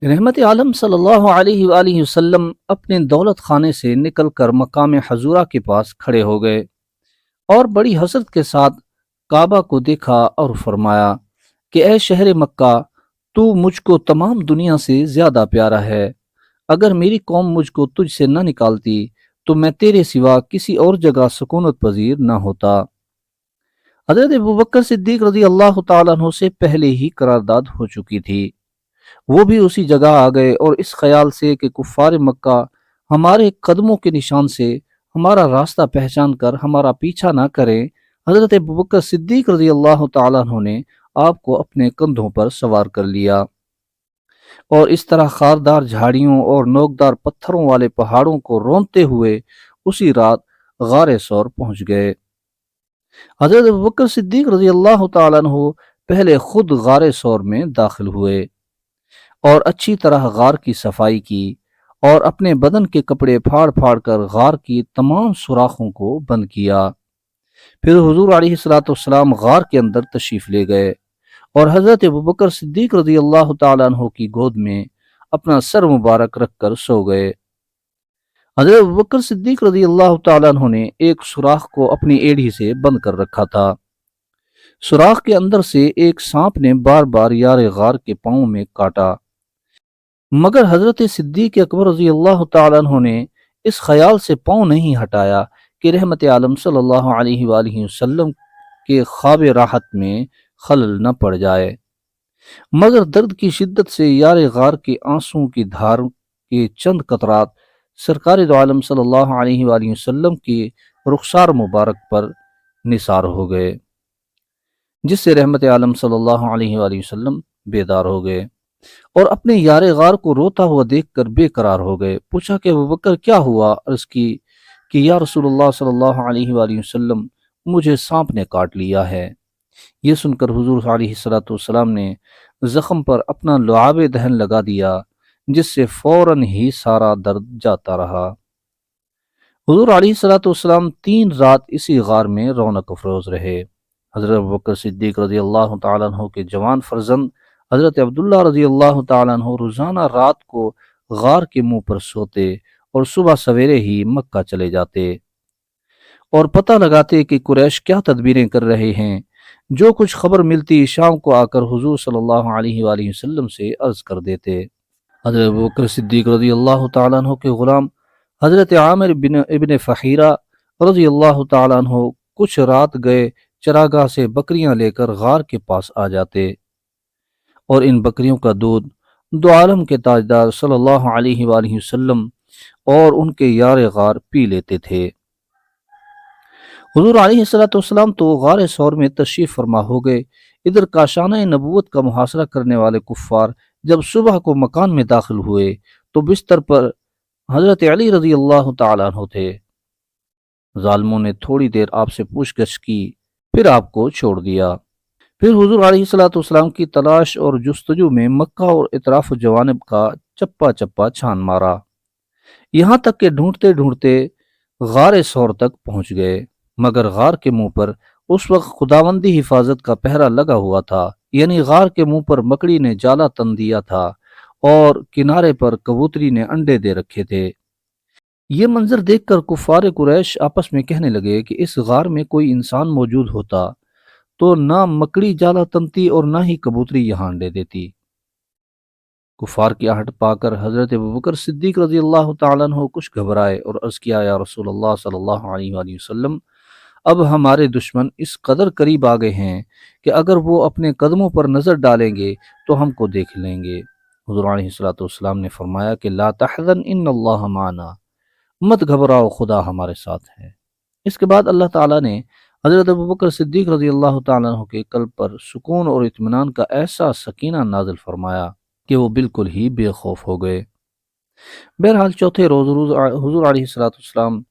رحمت عالم صلی اللہ علیہ وآلہ وسلم اپنے دولت خانے سے نکل کر مقام حضورہ کے پاس کھڑے ہو گئے اور بڑی حسرت کے ساتھ کعبہ کو دیکھا اور فرمایا کہ اے شہر مکہ، تو مجھ کو تمام دنیا سے زیادہ پیارا ہے۔ اگر میری قوم مجھ کو تجھ سے نہ نکالتی تو میں تیرے سوا کسی اور جگہ سکونت پذیر نہ ہوتا۔ حضرت ابوبکر صدیق رضی اللہ تعالیٰ عنہ سے پہلے ہی قرارداد ہو چکی تھی۔ وہ بھی اسی جگہ آ گئے اور اس خیال سے کہ کفار مکہ ہمارے قدموں کے نشان سے ہمارا راستہ پہچان کر ہمارا پیچھا نہ کریں، حضرت ابوبکر صدیق رضی اللہ تعالیٰ عنہ نے آپ کو اپنے کندھوں پر سوار کر لیا اور اس طرح خاردار جھاڑیوں اور نوکدار پتھروں والے پہاڑوں کو رونتے ہوئے اسی رات غار ثور پہنچ گئے۔ حضرت ابوبکر صدیق رضی اللہ تعالیٰ عنہ پہلے خود غار ثور میں داخل ہوئے اور اچھی طرح غار کی صفائی کی اور اپنے بدن کے کپڑے پھاڑ پھاڑ کر غار کی تمام سوراخوں کو بند کیا۔ پھر حضور علیہ الصلوۃ والسلام غار کے اندر تشریف لے گئے اور حضرت ابوبکر صدیق رضی اللہ تعالیٰ عنہ کی گود میں اپنا سر مبارک رکھ کر سو گئے۔ حضرت ابوبکر صدیق رضی اللہ تعالیٰ عنہ نے ایک سوراخ کو اپنی ایڑی سے بند کر رکھا تھا۔ سوراخ کے اندر سے ایک سانپ نے بار بار یار غار کے پاؤں میں کاٹا، مگر حضرت صدیق اکبر رضی اللہ تعالیٰ عنہ نے اس خیال سے پاؤں نہیں ہٹایا کہ رحمت عالم صلی اللہ علیہ وآلہ وسلم کے خواب راحت میں خلل نہ پڑ جائے، مگر درد کی شدت سے یار غار کے آنسوں کی دھار کے چند قطرات سرکار دو عالم صلی اللہ علیہ وآلہ وسلم کی رخسار مبارک پر نثار ہو گئے، جس سے رحمت عالم صلی اللہ علیہ وآلہ وسلم بیدار ہو گئے اور اپنے یار غار کو روتا ہوا دیکھ کر بے قرار ہو گئے۔ پوچھا کہ ابوبکر کیا ہوا؟ عرض کی کہ یا رسول اللہ صلی اللہ علیہ وآلہ وسلم، مجھے سانپ نے کاٹ لیا ہے۔ یہ سن کر حضور علیہ الصلوۃ والسلام نے زخم پر اپنا لعاب دہن لگا دیا، جس سے فوراً ہی سارا درد جاتا رہا۔ حضور علیہ الصلوۃ والسلام 3 رات اسی غار میں رونق افروز رہے۔ حضرت ابوبکر صدیق رضی اللہ تعالیٰ عنہ کے جوان فرزند حضرت عبداللہ رضی اللہ تعالیٰ عنہ روزانہ رات کو غار کے منہ پر سوتے اور صبح سویرے ہی مکہ چلے جاتے اور پتہ لگاتے کہ قریش کیا تدبیریں کر رہے ہیں۔ جو کچھ خبر ملتی شام کو آ کر حضور صلی اللہ علیہ وآلہ وسلم سے عرض کر دیتے۔ حضرت ابوبکر صدیق رضی اللہ تعالیٰ عنہ کے غلام حضرت عامر ابن فحیرہ رضی اللہ تعالیٰ عنہ کچھ رات گئے چراگاہ سے بکریاں لے کر غار کے پاس آ جاتے اور ان بکریوں کا دودھ دو عالم کے تاجدار صلی اللہ علیہ وآلہ وسلم اور ان کے یار غار پی لیتے تھے۔ حضور علیہ الصلوۃ والسلام تو غار ثور میں تشریف فرما ہو گئے۔ ادھر کاشانہ نبوت کا محاصرہ کرنے والے کفار جب صبح کو مکان میں داخل ہوئے تو بستر پر حضرت علی رضی اللہ تعالیٰ عنہ تھے۔ ظالموں نے تھوڑی دیر آپ سے پوچھ گچھ کی، پھر آپ کو چھوڑ دیا۔ پھر حضور علیہ الصلوۃ والسلام کی تلاش اور جستجو میں مکہ اور اطراف و جوانب کا چپا چپا چھان مارا، یہاں تک کہ ڈھونڈتے ڈھونڈتے غار ثور تک پہنچ گئے، مگر غار کے منہ پر اس وقت خداوندی حفاظت کا پہرا لگا ہوا تھا، یعنی غار کے منہ پر مکڑی نے جالا تن دیا تھا اور کنارے پر کبوتری نے انڈے دے رکھے تھے۔ یہ منظر دیکھ کر کفار قریش آپس میں کہنے لگے کہ اس غار میں کوئی انسان موجود ہوتا تو نہ مکڑی جالا تنتی اور نہ ہی کبوتری یہاں انڈے دیتی۔ کفار کی آہٹ پا کر حضرت ابوبکر صدیق رضی اللہ تعالیٰ عنہ کچھ گھبرائے اور عرض کیا، یا رسول اللہ صلی اللہ علیہ وآلہ وسلم، اب ہمارے دشمن اس قدر قریب آ گئے ہیں کہ اگر وہ اپنے قدموں پر نظر ڈالیں گے تو ہم کو دیکھ لیں گے۔ حضور علیہ الصلوۃ والسلام نے فرمایا کہ لا تحزن ان اللہ معنا، مت گھبراؤ، خدا ہمارے ساتھ ہے۔ اس کے بعد اللہ تعالیٰ نے حضرت ابوبکر صدیق رضی اللہ تعالیٰ عنہ کے قلب پر سکون اور اطمینان کا ایسا سکینہ نازل فرمایا کہ وہ بالکل ہی بے خوف ہو گئے۔ بہرحال چوتھے روز حضور علیہ الصلوۃ والسلام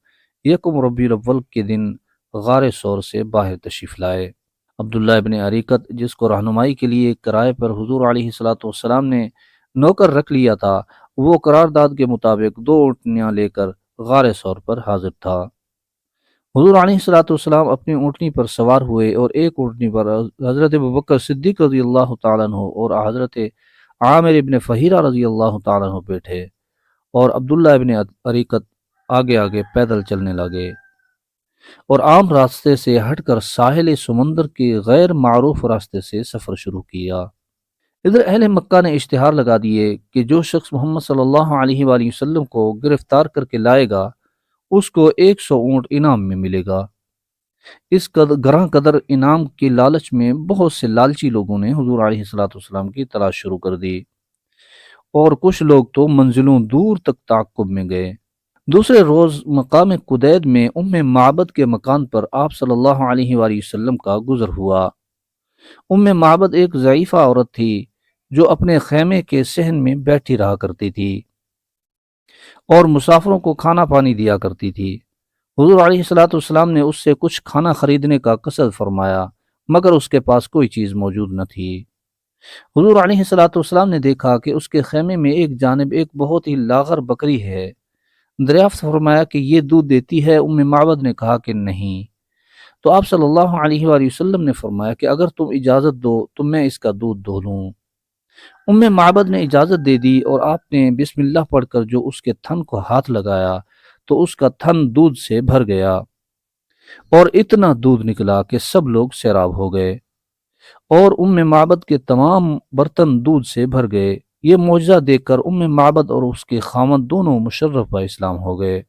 یکم ربیع الاول کے دن غار ثور سے باہر تشریف لائے۔ عبداللہ ابن عریقت، جس کو رہنمائی کے لیے کرائے پر حضور علیہ الصلوۃ والسلام نے نوکر رکھ لیا تھا، وہ قرارداد کے مطابق 2 اونٹنیاں لے کر غار ثور پر حاضر تھا۔ حضور علیہ الصلوۃ والسلام اپنی اونٹنی پر سوار ہوئے اور ایک اونٹنی پر حضرت ابوبکر صدیق رضی اللہ تعالیٰ عنہ اور حضرت عامر ابن فہیرہ رضی اللہ تعالیٰ عنہ بیٹھے اور عبداللہ ابن اریکت آگے آگے پیدل چلنے لگے اور عام راستے سے ہٹ کر ساحل سمندر کے غیر معروف راستے سے سفر شروع کیا۔ ادھر اہل مکہ نے اشتہار لگا دیے کہ جو شخص محمد صلی اللہ علیہ وآلہ وسلم کو گرفتار کر کے لائے گا اس کو 100 اونٹ انعام میں ملے گا۔ اس گراں قدر انعام کی لالچ میں بہت سے لالچی لوگوں نے حضور علیہ الصلوۃ والسلام کی تلاش شروع کر دی اور کچھ لوگ تو منزلوں دور تک تعقب میں گئے۔ دوسرے روز مقام قدید میں ام معبد کے مکان پر آپ صلی اللہ علیہ وآلہ وسلم کا گزر ہوا۔ ام معبد ایک ضعیفہ عورت تھی جو اپنے خیمے کے صحن میں بیٹھی رہا کرتی تھی اور مسافروں کو کھانا پانی دیا کرتی تھی۔ حضور علیہ الصلوۃ والسلام نے اس سے کچھ کھانا خریدنے کا قصد فرمایا مگر اس کے پاس کوئی چیز موجود نہ تھی۔ حضور علیہ الصلوۃ والسلام نے دیکھا کہ اس کے خیمے میں ایک جانب ایک بہت ہی لاغر بکری ہے۔ دریافت فرمایا کہ یہ دودھ دیتی ہے؟ ام معبد نے کہا کہ نہیں۔ تو آپ صلی اللہ علیہ وآلہ وسلم نے فرمایا کہ اگر تم اجازت دو تو میں اس کا دودھ دو لوں۔ ام معبد نے اجازت دے دی اور آپ نے بسم اللہ پڑھ کر جو اس کے تھن کو ہاتھ لگایا تو اس کا تھن دودھ سے بھر گیا اور اتنا دودھ نکلا کہ سب لوگ سیراب ہو گئے اور ام معبد کے تمام برتن دودھ سے بھر گئے۔ یہ معجزہ دیکھ کر ام معبد اور اس کے خاوند دونوں مشرف با اسلام ہو گئے۔